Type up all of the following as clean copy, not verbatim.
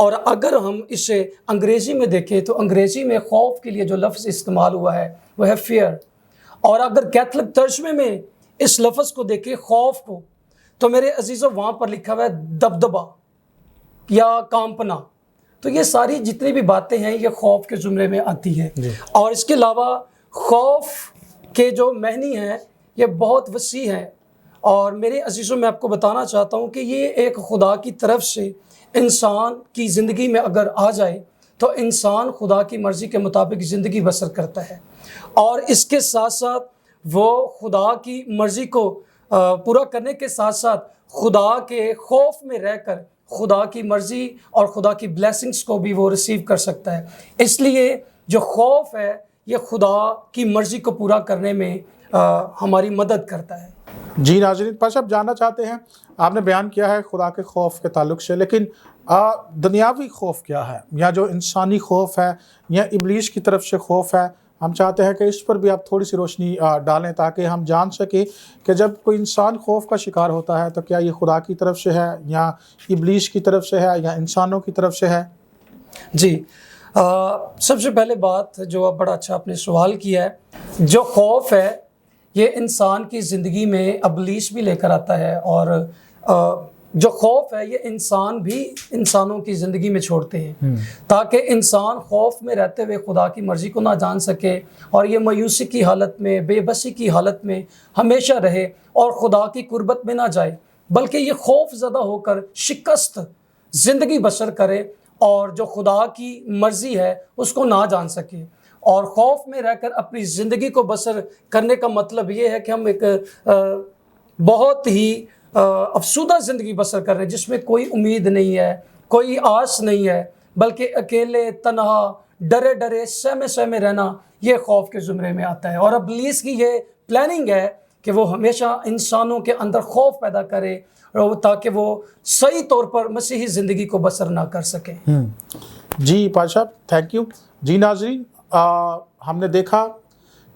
اور اگر ہم اسے انگریزی میں دیکھیں تو انگریزی میں خوف کے لیے جو لفظ استعمال ہوا ہے وہ ہے فیئر، اور اگر کیتھولک ترجمے میں اس لفظ کو دیکھیں خوف کو، تو میرے عزیزوں وہاں پر لکھا ہوا ہے دبدبا یا کانپنا۔ تو یہ ساری جتنی بھی باتیں ہیں یہ خوف کے زمرے میں آتی ہیں، اور اس کے علاوہ خوف کے جو معنی ہیں یہ بہت وسیع ہیں، اور میرے عزیزوں میں آپ کو بتانا چاہتا ہوں کہ یہ ایک خدا کی طرف سے انسان کی زندگی میں اگر آ جائے تو انسان خدا کی مرضی کے مطابق زندگی بسر کرتا ہے، اور اس کے ساتھ ساتھ وہ خدا کی مرضی کو پورا کرنے کے ساتھ ساتھ خدا کے خوف میں رہ کر خدا کی مرضی اور خدا کی بلیسنگز کو بھی وہ ریسیو کر سکتا ہے۔ اس لیے جو خوف ہے یہ خدا کی مرضی کو پورا کرنے میں ہماری مدد کرتا ہے۔ جی ناظرین، پاش آپ جاننا چاہتے ہیں، آپ نے بیان کیا ہے خدا کے خوف کے تعلق سے، لیکن دنیاوی خوف کیا ہے، یا جو انسانی خوف ہے یا ابلیس کی طرف سے خوف ہے؟ ہم چاہتے ہیں کہ اس پر بھی آپ تھوڑی سی روشنی ڈالیں تاکہ ہم جان سکیں کہ جب کوئی انسان خوف کا شکار ہوتا ہے تو کیا یہ خدا کی طرف سے ہے یا ابلیس کی طرف سے ہے یا انسانوں کی طرف سے ہے؟ جی، سب سے پہلے بات جو بڑا اچھا آپ نے سوال کیا ہے، جو خوف ہے یہ انسان کی زندگی میں ابلیس بھی لے کر آتا ہے، اور جو خوف ہے یہ انسان بھی انسانوں کی زندگی میں چھوڑتے ہیں تاکہ انسان خوف میں رہتے ہوئے خدا کی مرضی کو نہ جان سکے، اور یہ مایوسی کی حالت میں، بے بسی کی حالت میں ہمیشہ رہے اور خدا کی قربت میں نہ جائے، بلکہ یہ خوف زدہ ہو کر شکست زندگی بسر کرے اور جو خدا کی مرضی ہے اس کو نہ جان سکے۔ اور خوف میں رہ کر اپنی زندگی کو بسر کرنے کا مطلب یہ ہے کہ ہم ایک بہت ہی افسردہ زندگی بسر کر رہے ہیں جس میں کوئی امید نہیں ہے، کوئی آس نہیں ہے، بلکہ اکیلے تنہا ڈرے ڈرے سہمے سہمے رہنا یہ خوف کے زمرے میں آتا ہے۔ اور ابلیس کی یہ پلاننگ ہے کہ وہ ہمیشہ انسانوں کے اندر خوف پیدا کرے تاکہ وہ صحیح طور پر مسیحی زندگی کو بسر نہ کر سکیں۔ جی پاشا، تھینک یو۔ جی ناظرین، ہم نے دیکھا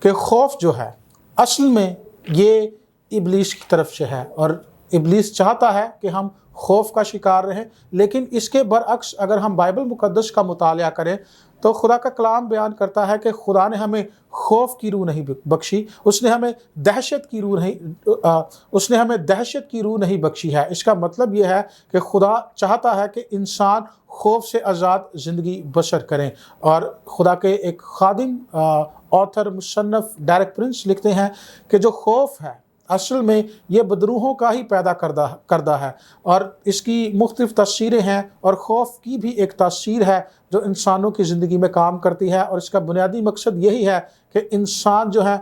کہ خوف جو ہے اصل میں یہ ابلیس کی طرف سے ہے، اور ابلیس چاہتا ہے کہ ہم خوف کا شکار رہیں، لیکن اس کے برعکس اگر ہم بائبل مقدس کا مطالعہ کریں تو خدا کا کلام بیان کرتا ہے کہ خدا نے ہمیں خوف کی روح نہیں بخشی، اس نے ہمیں دہشت کی روح نہیں بخشی ہے۔ اس کا مطلب یہ ہے کہ خدا چاہتا ہے کہ انسان خوف سے آزاد زندگی بسر کریں، اور خدا کے ایک خادم آتھر مصنف ڈیرک پرنس لکھتے ہیں کہ جو خوف ہے اصل میں یہ بدروحوں کا ہی پیدا کردہ ہے، اور اس کی مختلف تاثیریں ہیں، اور خوف کی بھی ایک تاثیر ہے جو انسانوں کی زندگی میں کام کرتی ہے، اور اس کا بنیادی مقصد یہی ہے کہ انسان جو ہے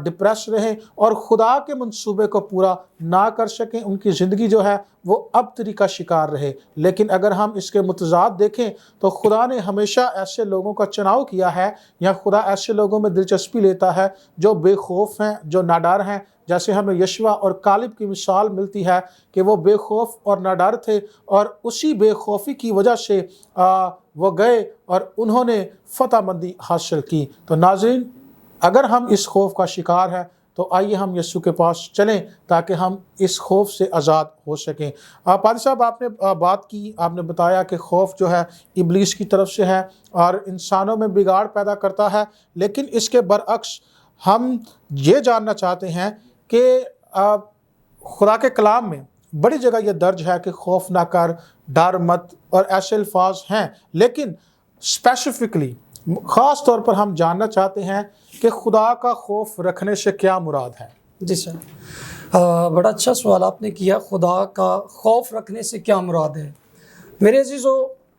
ڈپریس رہیں اور خدا کے منصوبے کو پورا نہ کر سکیں، ان کی زندگی جو ہے وہ ابتری کا شکار رہے۔ لیکن اگر ہم اس کے متضاد دیکھیں تو خدا نے ہمیشہ ایسے لوگوں کا چناؤ کیا ہے، یا خدا ایسے لوگوں میں دلچسپی لیتا ہے جو بے خوف ہیں، جو ناڈر ہیں، جیسے ہمیں یشوع اور کالب کی مثال ملتی ہے کہ وہ بے خوف اور ناڈر تھے، اور اسی بے خوفی کی وجہ سے وہ گئے اور انہوں نے فتح مندی حاصل کی۔ تو ناظرین، اگر ہم اس خوف کا شکار ہیں تو آئیے ہم یسوع کے پاس چلیں تاکہ ہم اس خوف سے آزاد ہو سکیں۔ پادری صاحب، آپ نے بات کی، آپ نے بتایا کہ خوف جو ہے ابلیس کی طرف سے ہے اور انسانوں میں بگاڑ پیدا کرتا ہے، لیکن اس کے برعکس ہم یہ جاننا چاہتے ہیں کہ خدا کے کلام میں بڑی جگہ یہ درج ہے کہ خوف نہ کر، ڈر مت، اور ایسے الفاظ ہیں، لیکن اسپیسیفکلی خاص طور پر ہم جاننا چاہتے ہیں کہ خدا کا خوف رکھنے سے کیا مراد ہے؟ جی سر، بڑا اچھا سوال آپ نے کیا، خدا کا خوف رکھنے سے کیا مراد ہے؟ میرے عزیزو،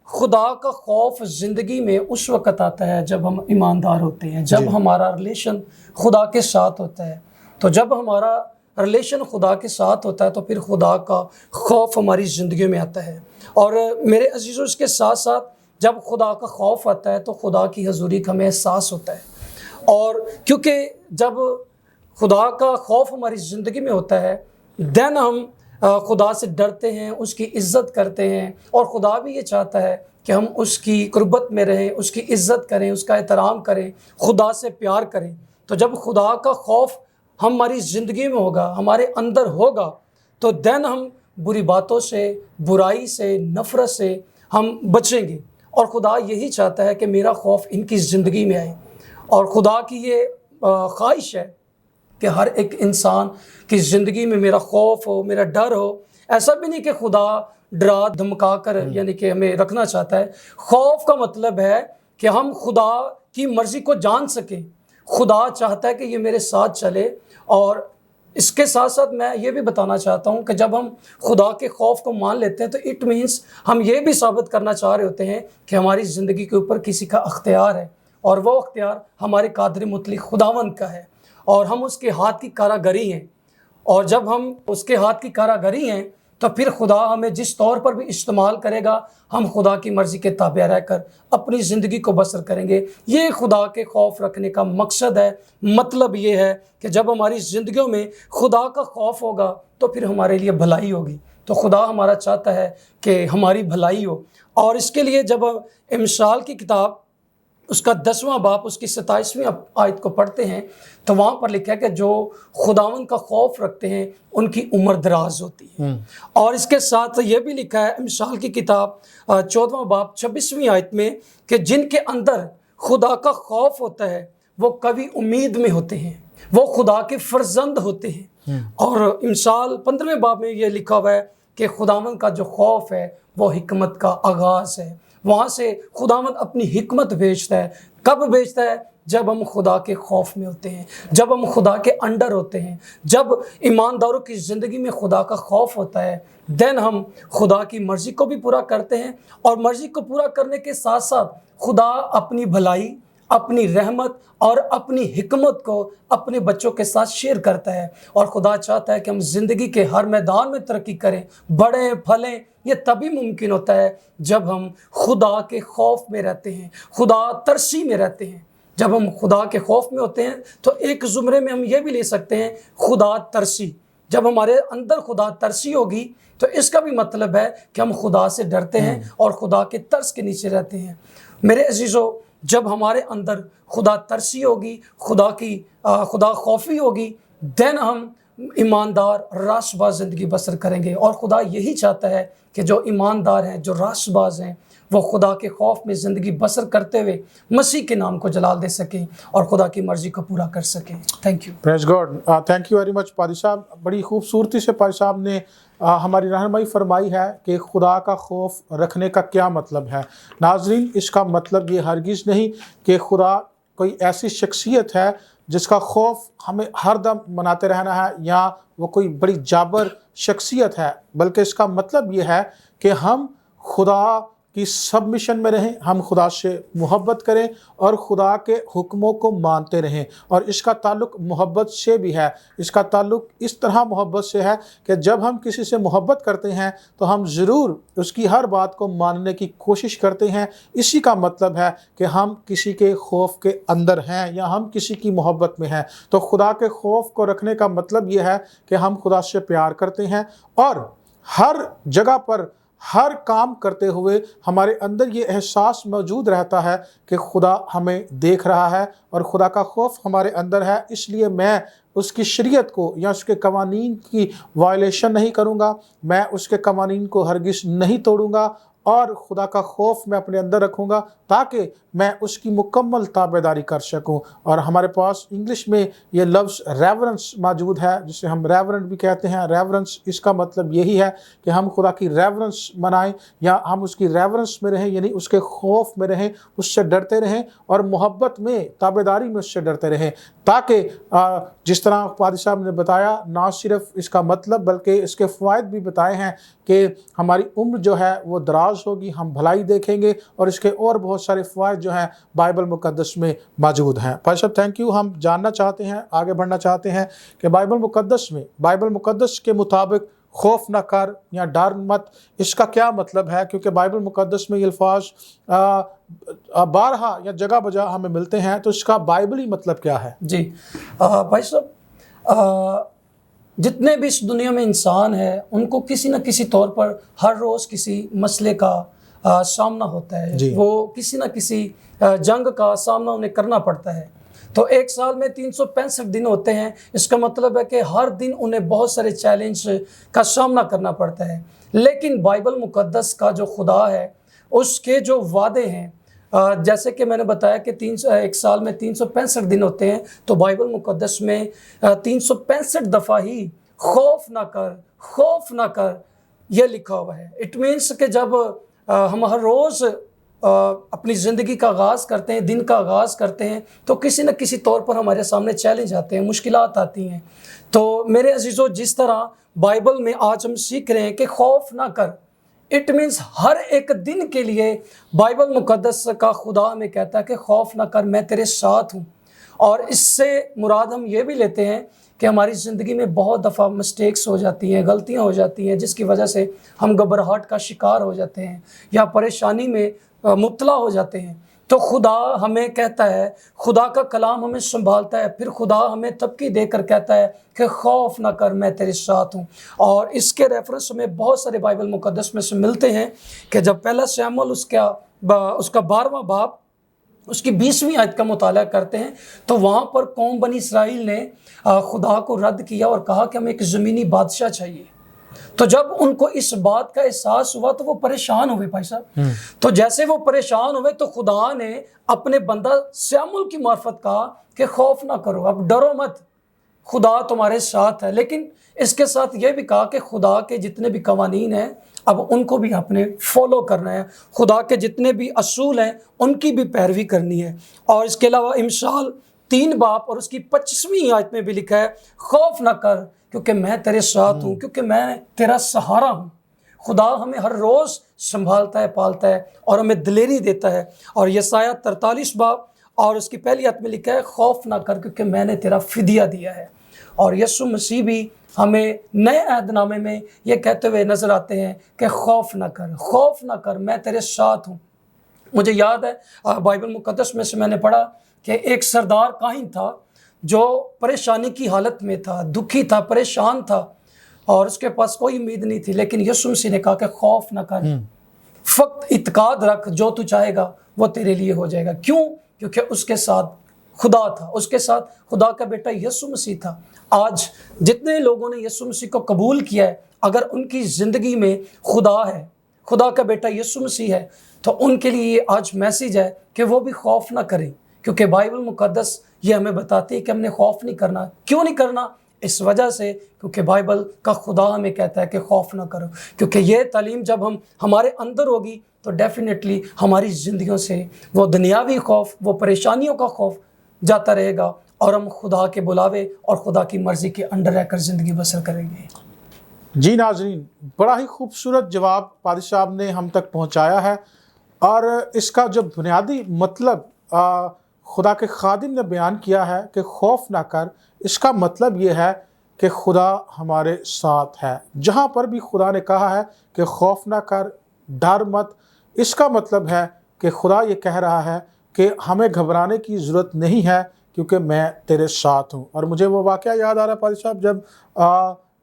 خدا کا خوف زندگی میں اس وقت آتا ہے جب ہم ایماندار ہوتے ہیں، جب ہمارا ریلیشن خدا کے ساتھ ہوتا ہے۔ تو جب ہمارا ریلیشن خدا کے ساتھ ہوتا ہے تو پھر خدا کا خوف ہماری زندگی میں آتا ہے۔ اور میرے عزیزو، اس کے ساتھ ساتھ جب خدا کا خوف آتا ہے تو خدا کی حضوری کا ہمیں احساس ہوتا ہے، اور کیونکہ جب خدا کا خوف ہماری زندگی میں ہوتا ہے دین ہم خدا سے ڈرتے ہیں، اس کی عزت کرتے ہیں، اور خدا بھی یہ چاہتا ہے کہ ہم اس کی قربت میں رہیں، اس کی عزت کریں، اس کا احترام کریں، خدا سے پیار کریں۔ تو جب خدا کا خوف ہماری زندگی میں ہوگا، ہمارے اندر ہوگا، تو دین ہم بری باتوں سے، برائی سے، نفرت سے ہم بچیں گے، اور خدا یہی چاہتا ہے کہ میرا خوف ان کی زندگی میں آئے، اور خدا کی یہ خواہش ہے کہ ہر ایک انسان کی زندگی میں میرا خوف ہو، میرا ڈر ہو۔ ایسا بھی نہیں کہ خدا ڈرا دھمکا کر یعنی کہ ہمیں رکھنا چاہتا ہے۔ خوف کا مطلب ہے کہ ہم خدا کی مرضی کو جان سکیں، خدا چاہتا ہے کہ یہ میرے ساتھ چلے۔ اور اس کے ساتھ ساتھ میں یہ بھی بتانا چاہتا ہوں کہ جب ہم خدا کے خوف کو مان لیتے ہیں تو اٹ مینس ہم یہ بھی ثابت کرنا چاہ رہے ہوتے ہیں کہ ہماری زندگی کے اوپر کسی کا اختیار ہے، اور وہ اختیار ہمارے قادر مطلق خداوند کا ہے، اور ہم اس کے ہاتھ کی کاراگری ہیں۔ اور جب ہم اس کے ہاتھ کی کاراگری ہیں تو پھر خدا ہمیں جس طور پر بھی استعمال کرے گا، ہم خدا کی مرضی کے تابع رہ کر اپنی زندگی کو بسر کریں گے۔ یہ خدا کے خوف رکھنے کا مقصد ہے۔ مطلب یہ ہے کہ جب ہماری زندگیوں میں خدا کا خوف ہوگا تو پھر ہمارے لیے بھلائی ہوگی۔ تو خدا ہمارا چاہتا ہے کہ ہماری بھلائی ہو، اور اس کے لیے جب امثال کی کتاب اس کا 10واں باب اس کی 27ویں آیت کو پڑھتے ہیں تو وہاں پر لکھا ہے کہ جو خداوند کا خوف رکھتے ہیں ان کی عمر دراز ہوتی ہے۔ اور اس کے ساتھ یہ بھی لکھا ہے امثال کی کتاب 14واں باب 26ویں آیت میں کہ جن کے اندر خدا کا خوف ہوتا ہے وہ کبھی امید میں ہوتے ہیں، وہ خدا کے فرزند ہوتے ہیں۔ اور امثال 15ویں باب میں یہ لکھا ہوا ہے کہ خداوند کا جو خوف ہے وہ حکمت کا آغاز ہے۔ وہاں سے خداوند اپنی حکمت بھیجتا ہے۔ کب بھیجتا ہے؟ جب ہم خدا کے خوف میں ہوتے ہیں، جب ہم خدا کے انڈر ہوتے ہیں، جب ایمانداروں کی زندگی میں خدا کا خوف ہوتا ہے، دین ہم خدا کی مرضی کو بھی پورا کرتے ہیں، اور مرضی کو پورا کرنے کے ساتھ ساتھ خدا اپنی بھلائی، اپنی رحمت اور اپنی حکمت کو اپنے بچوں کے ساتھ شیئر کرتا ہے۔ اور خدا چاہتا ہے کہ ہم زندگی کے ہر میدان میں ترقی کریں، بڑھیں پھلیں۔ یہ تبھی ممکن ہوتا ہے جب ہم خدا کے خوف میں رہتے ہیں، خدا ترسی میں رہتے ہیں۔ جب ہم خدا کے خوف میں ہوتے ہیں تو ایک زمرے میں ہم یہ بھی لے سکتے ہیں خدا ترسی۔ جب ہمارے اندر خدا ترسی ہوگی تو اس کا بھی مطلب ہے کہ ہم خدا سے ڈرتے ہیں اور خدا کے ترس کے نیچے رہتے ہیں۔ میرے عزیزو، جب ہمارے اندر خدا ترسی ہوگی، خدا خوفی ہوگی، دین ہم ایماندار راست باز زندگی بسر کریں گے۔ اور خدا یہی چاہتا ہے کہ جو ایماندار ہیں، جو راست باز ہیں، وہ خدا کے خوف میں زندگی بسر کرتے ہوئے مسیح کے نام کو جلال دے سکیں اور خدا کی مرضی کو پورا کر سکیں۔ Thank you. Praise God, thank you very much پادری صاحب۔ بڑی خوبصورتی سے پادری صاحب نے ہماری رہنمائی فرمائی ہے کہ خدا کا خوف رکھنے کا کیا مطلب ہے۔ ناظرین، اس کا مطلب یہ ہرگز نہیں کہ خدا کوئی ایسی شخصیت ہے جس کا خوف ہمیں ہر دم مناتے رہنا ہے، یا وہ کوئی بڑی جابر شخصیت ہے، بلکہ اس کا مطلب یہ ہے کہ ہم خدا کی سبمیشن میں رہیں، ہم خدا سے محبت کریں اور خدا کے حکموں کو مانتے رہیں۔ اور اس کا تعلق محبت سے بھی ہے۔ اس کا تعلق اس طرح محبت سے ہے کہ جب ہم کسی سے محبت کرتے ہیں تو ہم ضرور اس کی ہر بات کو ماننے کی کوشش کرتے ہیں۔ اسی کا مطلب ہے کہ ہم کسی کے خوف کے اندر ہیں یا ہم کسی کی محبت میں ہیں۔ تو خدا کے خوف کو رکھنے کا مطلب یہ ہے کہ ہم خدا سے پیار کرتے ہیں، اور ہر جگہ پر ہر کام کرتے ہوئے ہمارے اندر یہ احساس موجود رہتا ہے کہ خدا ہمیں دیکھ رہا ہے اور خدا کا خوف ہمارے اندر ہے۔ اس لیے میں اس کی شریعت کو یا اس کے قوانین کی وائلیشن نہیں کروں گا، میں اس کے قوانین کو ہرگز نہیں توڑوں گا، اور خدا کا خوف میں اپنے اندر رکھوں گا تاکہ میں اس کی مکمل تابعداری کر سکوں۔ اور ہمارے پاس انگلش میں یہ لفظ ریورنس موجود ہے، جسے ہم ریورنٹ بھی کہتے ہیں۔ ریورنس، اس کا مطلب یہی ہے کہ ہم خدا کی ریورنس منائیں یا ہم اس کی ریورنس میں رہیں، یعنی اس کے خوف میں رہیں، اس سے ڈرتے رہیں اور محبت میں، تابعداری میں اس سے ڈرتے رہیں، تاکہ جس طرح پادری صاحب نے بتایا، نہ صرف اس کا مطلب بلکہ اس کے فوائد بھی بتائے ہیں کہ ہماری عمر جو ہے وہ دراز ہوگی، ہم بھلائی دیکھیں گے، اور اس کے اور بہت سارے فوائد جو ہیں بائبل مقدس میں موجود ہیں۔ پادری صاحب تھینک یو۔ ہم جاننا چاہتے ہیں، آگے بڑھنا چاہتے ہیں کہ بائبل مقدس کے مطابق خوف نہ کر یا ڈر مت، اس کا کیا مطلب ہے؟ کیونکہ بائبل مقدس میں یہ الفاظ بارہا یا جگہ بجا ہمیں ملتے ہیں، تو اس کا بائبلی مطلب کیا ہے؟ جی بھائی صاحب، جتنے بھی اس دنیا میں انسان ہیں ان کو کسی نہ کسی طور پر ہر روز کسی مسئلے کا سامنا ہوتا ہے۔ جی۔ وہ کسی نہ کسی جنگ کا سامنا انہیں کرنا پڑتا ہے۔ تو ایک سال میں 365 دن ہوتے ہیں، اس کا مطلب ہے کہ ہر دن انہیں بہت سارے چیلنج کا سامنا کرنا پڑتا ہے۔ لیکن بائبل مقدس کا جو خدا ہے اس کے جو وعدے ہیں، جیسے کہ میں نے بتایا کہ ایک سال میں 365 دن ہوتے ہیں، تو بائبل مقدس میں 365 دفعہ ہی خوف نہ کر، خوف نہ کر یہ لکھا ہوا ہے۔ اٹ مینس کہ جب ہم ہر روز اپنی زندگی کا آغاز کرتے ہیں، دن کا آغاز کرتے ہیں، تو کسی نہ کسی طور پر ہمارے سامنے چیلنج آتے ہیں، مشکلات آتی ہیں۔ تو میرے عزیزو، جس طرح بائبل میں آج ہم سیکھ رہے ہیں کہ خوف نہ کر، اٹ مینس ہر ایک دن کے لیے بائبل مقدس کا خدا ہمیں کہتا ہے کہ خوف نہ کر، میں تیرے ساتھ ہوں۔ اور اس سے مراد ہم یہ بھی لیتے ہیں کہ ہماری زندگی میں بہت دفعہ مسٹیکس ہو جاتی ہیں، غلطیاں ہو جاتی ہیں، جس کی وجہ سے ہم گھبراہٹ کا شکار ہو جاتے ہیں یا پریشانی میں مبتلا ہو جاتے ہیں۔ تو خدا ہمیں کہتا ہے، خدا کا کلام ہمیں سنبھالتا ہے، پھر خدا ہمیں تبکی دے کر کہتا ہے کہ خوف نہ کر، میں تیرے ساتھ ہوں۔ اور اس کے ریفرنس میں بہت سارے بائبل مقدس میں سے ملتے ہیں کہ جب پہلا شموئیل اس کا 12واں باب اس کی 20ویں آیت کا مطالعہ کرتے ہیں، تو وہاں پر قوم بنی اسرائیل نے خدا کو رد کیا اور کہا کہ ہمیں ایک زمینی بادشاہ چاہیے۔ تو جب ان کو اس بات کا احساس ہوا تو وہ پریشان ہوئے بھائی صاحب۔ تو جیسے وہ پریشان ہوئے تو خدا نے اپنے بندہ شموئیل کی معرفت کہا کہ خوف نہ کرو، اب ڈرو مت، خدا تمہارے ساتھ ہے۔ لیکن اس کے ساتھ یہ بھی کہا کہ خدا کے جتنے بھی قوانین ہیں اب ان کو بھی آپ نے فالو کرنا ہے، خدا کے جتنے بھی اصول ہیں ان کی بھی پیروی کرنی ہے۔ اور اس کے علاوہ امثال 3 باب اور اس کی 25ویں آیت میں بھی لکھا ہے، خوف نہ کر کیونکہ میں تیرے ساتھ ہوں، کیونکہ میں تیرا سہارا ہوں۔ خدا ہمیں ہر روز سنبھالتا ہے، پالتا ہے اور ہمیں دلیری دیتا ہے۔ اور یسایہ 43 باب اور اس کی پہلی آیت میں لکھا ہے، خوف نہ کر کیونکہ میں نے تیرا فدیہ دیا ہے۔ اور یسوع مسیح بھی ہمیں نئے عہد نامے میں یہ کہتے ہوئے نظر آتے ہیں کہ خوف نہ کر، خوف نہ کر، میں تیرے ساتھ ہوں۔ مجھے یاد ہے بائبل مقدس میں سے میں نے پڑھا کہ ایک سردار کاہن تھا جو پریشانی کی حالت میں تھا، دکھی تھا، پریشان تھا اور اس کے پاس کوئی امید نہیں تھی، لیکن یسوع مسیح نے کہا کہ خوف نہ کر، فقط اعتقاد رکھ، جو تو چاہے گا وہ تیرے لیے ہو جائے گا۔ کیوں؟ کیونکہ اس کے ساتھ خدا تھا، اس کے ساتھ خدا کا بیٹا یسوع مسیح تھا۔ آج جتنے لوگوں نے یسوع مسیح کو قبول کیا ہے، اگر ان کی زندگی میں خدا ہے، خدا کا بیٹا یسوع مسیح ہے، تو ان کے لیے یہ آج میسیج ہے کہ وہ بھی خوف نہ کریں، کیونکہ بائبل مقدس یہ ہمیں بتاتی ہے کہ ہم نے خوف نہیں کرنا۔ کیوں نہیں کرنا؟ اس وجہ سے کیونکہ بائبل کا خدا ہمیں کہتا ہے کہ خوف نہ کرو، کیونکہ یہ تعلیم جب ہمارے اندر ہوگی تو ڈیفینیٹلی ہماری زندگیوں سے وہ دنیاوی خوف، وہ پریشانیوں کا خوف جاتا رہے گا اور ہم خدا کے بلاوے اور خدا کی مرضی کے انڈر رہ کر زندگی بسر کریں گے۔ جی ناظرین، بڑا ہی خوبصورت جواب پادری صاحب نے ہم تک پہنچایا ہے، اور اس کا جو بنیادی مطلب خدا کے خادم نے بیان کیا ہے کہ خوف نہ کر، اس کا مطلب یہ ہے کہ خدا ہمارے ساتھ ہے۔ جہاں پر بھی خدا نے کہا ہے کہ خوف نہ کر، ڈر مت، اس کا مطلب ہے کہ خدا یہ کہہ رہا ہے کہ ہمیں گھبرانے کی ضرورت نہیں ہے کیونکہ میں تیرے ساتھ ہوں۔ اور مجھے وہ واقعہ یاد آ رہا ہے پادری صاحب، جب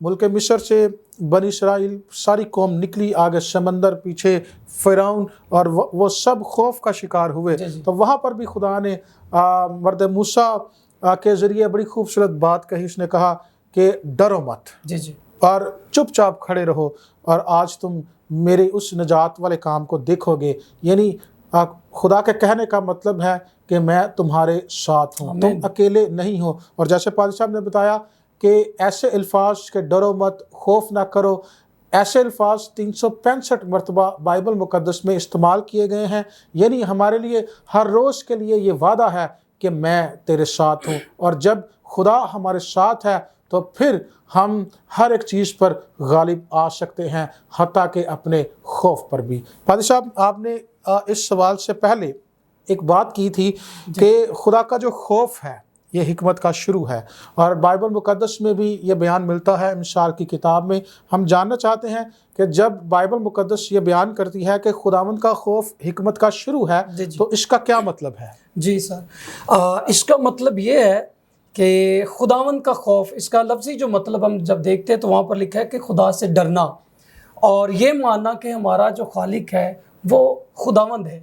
ملک مصر سے بنی اسرائیل ساری قوم نکلی، آگے سمندر، پیچھے فرعون، اور وہ سب خوف کا شکار ہوئے۔ تو وہاں پر بھی خدا نے مرد موسیٰ کے ذریعے بڑی خوبصورت بات کہی، اس نے کہا کہ ڈرو مت اور چپ چاپ کھڑے رہو، اور آج تم میرے اس نجات والے کام کو دیکھو گے۔ یعنی خدا کے کہنے کا مطلب ہے کہ میں تمہارے ساتھ ہوں، تم اکیلے نہیں ہو۔ اور جیسے پادری صاحب نے بتایا کہ ایسے الفاظ کہ ڈرو مت، خوف نہ کرو، ایسے الفاظ 365 مرتبہ بائبل مقدس میں استعمال کیے گئے ہیں۔ یعنی ہمارے لیے ہر روز کے لیے یہ وعدہ ہے کہ میں تیرے ساتھ ہوں، اور جب خدا ہمارے ساتھ ہے تو پھر ہم ہر ایک چیز پر غالب آ سکتے ہیں، حتیٰ کہ اپنے خوف پر بھی۔ پادری صاحب، آپ نے اس سوال سے پہلے ایک بات کی تھی کہ خدا کا جو خوف ہے یہ حکمت کا شروع ہے، اور بائبل مقدس میں بھی یہ بیان ملتا ہے امثال کی کتاب میں۔ ہم جاننا چاہتے ہیں کہ جب بائبل مقدس یہ بیان کرتی ہے کہ خداوند کا خوف حکمت کا شروع ہے، تو اس کا کیا مطلب ہے؟ جی سر، اس کا مطلب یہ ہے کہ خداوند کا خوف، اس کا لفظی جو مطلب ہم جب دیکھتے ہیں تو وہاں پر لکھا ہے کہ خدا سے ڈرنا، اور یہ ماننا کہ ہمارا جو خالق ہے وہ خداوند ہے،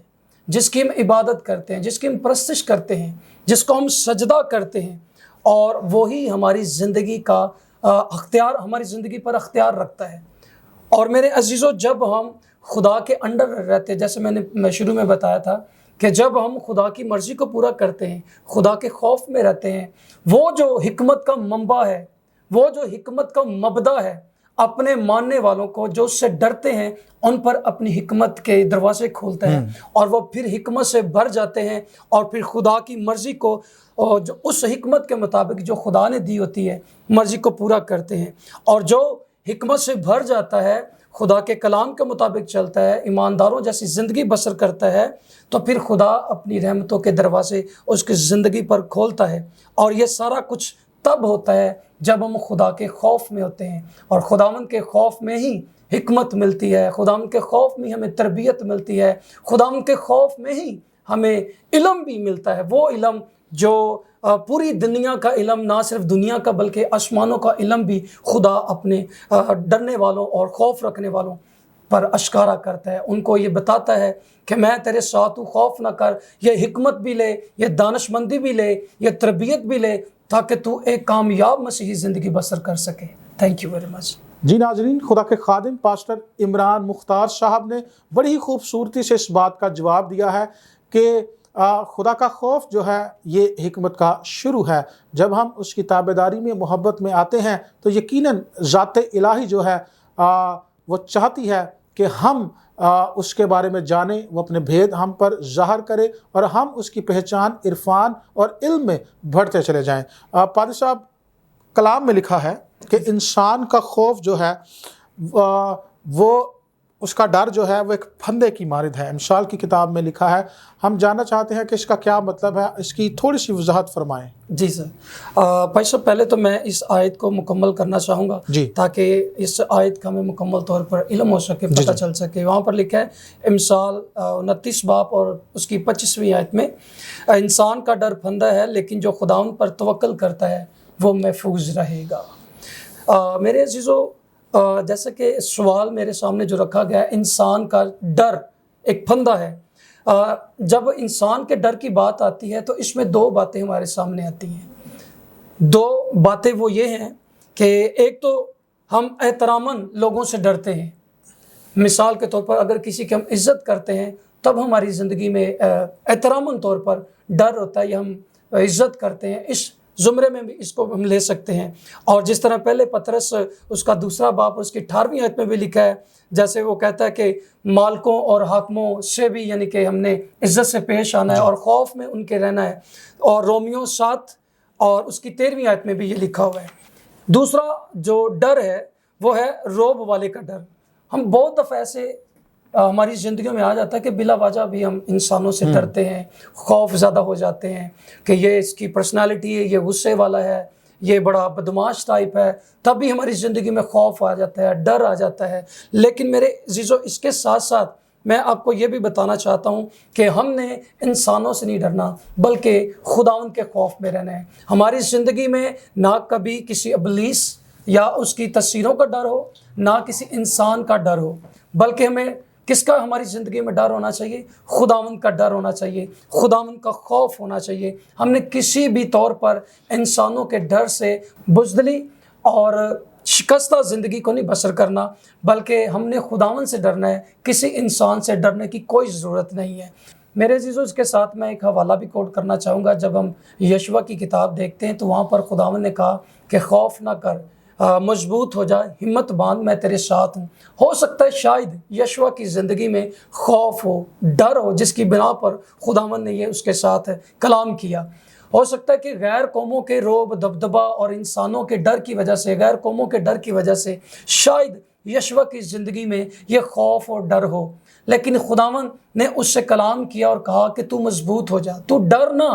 جس کی ہم عبادت کرتے ہیں، جس کی ہم پرستش کرتے ہیں، جس کو ہم سجدہ کرتے ہیں، اور وہی ہماری زندگی کا اختیار، ہماری زندگی پر اختیار رکھتا ہے۔ اور میرے عزیزو، جب ہم خدا کے انڈر رہتے ہیں، جیسے میں شروع میں بتایا تھا کہ جب ہم خدا کی مرضی کو پورا کرتے ہیں، خدا کے خوف میں رہتے ہیں، وہ جو حکمت کا منبع ہے، وہ جو حکمت کا مبدا ہے، اپنے ماننے والوں کو جو اس سے ڈرتے ہیں ان پر اپنی حکمت کے دروازے کھولتا ہے، اور وہ پھر حکمت سے بھر جاتے ہیں، اور پھر خدا کی مرضی کو، اور جو اس حکمت کے مطابق جو خدا نے دی ہوتی ہے مرضی کو پورا کرتے ہیں۔ اور جو حکمت سے بھر جاتا ہے، خدا کے کلام کے مطابق چلتا ہے، ایمانداروں جیسی زندگی بسر کرتا ہے، تو پھر خدا اپنی رحمتوں کے دروازے اس کی زندگی پر کھولتا ہے۔ اور یہ سارا کچھ تب ہوتا ہے جب ہم خدا کے خوف میں ہوتے ہیں، اور خداوند کے خوف میں ہی حکمت ملتی ہے، خداوند کے خوف میں ہمیں تربیت ملتی ہے، خداوند کے خوف میں ہی ہمیں علم بھی ملتا ہے، وہ علم جو پوری دنیا کا علم، نہ صرف دنیا کا بلکہ آسمانوں کا علم بھی خدا اپنے ڈرنے والوں اور خوف رکھنے والوں پر اشکارا کرتا ہے۔ ان کو یہ بتاتا ہے کہ میں تیرے ساتھ ہوں، خوف نہ کر، یہ حکمت بھی لے، یہ دانش مندی بھی لے، یہ تربیت بھی لے، تاکہ تو ایک کامیاب مسیحی زندگی بسر کر سکے۔ Thank you very much. جی ناظرین، خدا کے خادم پاسٹر عمران مختار صاحب نے بڑی خوبصورتی سے اس بات کا جواب دیا ہے کہ خدا کا خوف جو ہے یہ حکمت کا شروع ہے۔ جب ہم اس کی تابعداری میں، محبت میں آتے ہیں تو یقیناً ذات الہی جو ہے وہ چاہتی ہے کہ ہم اس کے بارے میں جانیں، وہ اپنے بھید ہم پر ظاہر کرے، اور ہم اس کی پہچان عرفان اور علم میں بڑھتے چلے جائیں۔ پادری صاحب، کلام میں لکھا ہے کہ انسان کا خوف جو ہے وہ اس کا ڈر جو ہے وہ ایک پھندے کی مانند ہے، امثال کی کتاب میں لکھا ہے۔ ہم جاننا چاہتے ہیں کہ اس کا کیا مطلب ہے، اس کی تھوڑی سی وضاحت فرمائیں۔ جی سر، بھائی صاحب، پہلے تو میں اس آیت کو مکمل کرنا چاہوں گا تاکہ اس آیت کا ہمیں مکمل طور پر علم ہو سکے، پتہ چل سکے۔ وہاں پر لکھا ہے امثال 29 باب اور اس کی 25ویں آیت میں، انسان کا ڈر پھندا ہے لیکن جو خداوند پر توکل کرتا ہے وہ محفوظ رہے گا۔ میرے عزیزو، جیسا کہ سوال میرے سامنے جو رکھا گیا ہے، انسان کا ڈر ایک پھندا ہے۔ جب انسان کے ڈر کی بات آتی ہے تو اس میں دو باتیں ہمارے سامنے آتی ہیں۔ دو باتیں وہ یہ ہیں کہ ایک تو ہم احتراماً لوگوں سے ڈرتے ہیں۔ مثال کے طور پر اگر کسی کی ہم عزت کرتے ہیں تب ہماری زندگی میں احتراماً طور پر ڈر ہوتا ہے، یا ہم عزت کرتے ہیں۔ اس زمرے میں بھی اس کو ہم لے سکتے ہیں۔ اور جس طرح پہلے پطرس اس کا 2 باب اس کی 18ویں آیت میں بھی لکھا ہے، جیسے وہ کہتا ہے کہ مالکوں اور حاکموں سے بھی یعنی کہ ہم نے عزت سے پیش آنا ہے اور خوف میں ان کے رہنا ہے۔ اور رومیو 7 اور اس کی 13ویں آیت میں بھی یہ لکھا ہوا ہے۔ دوسرا جو ڈر ہے وہ ہے روب والے کا ڈر۔ ہم بہت دفعہ ایسے ہماری زندگیوں میں آ جاتا ہے کہ بلا وجہ بھی ہم انسانوں سے ڈرتے ہیں، خوف زیادہ ہو جاتے ہیں کہ یہ اس کی پرسنالٹی ہے، یہ غصے والا ہے، یہ بڑا بدماش ٹائپ ہے، تب بھی ہماری زندگی میں خوف آ جاتا ہے، ڈر آ جاتا ہے۔ لیکن میرے عزیزو، اس کے ساتھ ساتھ میں آپ کو یہ بھی بتانا چاہتا ہوں کہ ہم نے انسانوں سے نہیں ڈرنا بلکہ خداوند کے خوف میں رہنا ہے۔ ہماری زندگی میں نہ کبھی کسی ابلیس یا اس کی تصویروں کا ڈر ہو، نہ کسی انسان کا ڈر ہو، بلکہ ہمیں کس کا ہماری زندگی میں ڈر ہونا چاہیے؟ خداوند کا ڈر ہونا چاہیے، خداوند کا خوف ہونا چاہیے۔ ہم نے کسی بھی طور پر انسانوں کے ڈر سے بزدلی اور شکستہ زندگی کو نہیں بسر کرنا، بلکہ ہم نے خداوند سے ڈرنا ہے، کسی انسان سے ڈرنے کی کوئی ضرورت نہیں ہے۔ میرے عزیزو، اس کے ساتھ میں ایک حوالہ بھی کوٹ کرنا چاہوں گا۔ جب ہم یشوع کی کتاب دیکھتے ہیں تو وہاں پر خداوند نے کہا کہ خوف نہ کر، مضبوط ہو جا، ہمت باندھ، میں تیرے ساتھ ہوں۔ ہو سکتا ہے شاید یشوع کی زندگی میں خوف ہو، ڈر ہو، جس کی بنا پر خداوند نے یہ اس کے ساتھ کلام کیا۔ ہو سکتا ہے کہ غیر قوموں کے روب، دبدبا اور انسانوں کے ڈر کی وجہ سے، غیر قوموں کے ڈر کی وجہ سے شاید یشوع کی زندگی میں یہ خوف اور ڈر ہو، لیکن خداوند نے اس سے کلام کیا اور کہا کہ تو مضبوط ہو جا، تو ڈر نہ،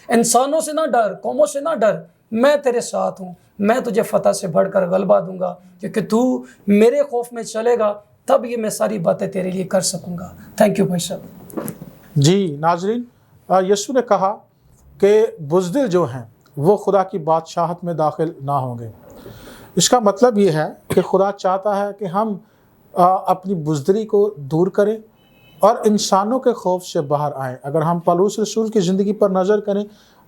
انسانوں سے نہ ڈر، قوموں سے نہ ڈر، میں تیرے ساتھ ہوں، میں تجھے فتح سے بڑھ کر غلبہ دوں گا، کیونکہ تو میرے خوف میں چلے گا تب یہ میں ساری باتیں تیرے لیے کر سکوں گا۔ تھینک یو بھائی صاحب۔ جی ناظرین، یسوع نے کہا کہ بزدل جو ہیں وہ خدا کی بادشاہت میں داخل نہ ہوں گے۔ اس کا مطلب یہ ہے کہ خدا چاہتا ہے کہ ہم اپنی بزدلی کو دور کریں اور انسانوں کے خوف سے باہر آئیں۔ اگر ہم پولس رسول کی زندگی پر نظر کریں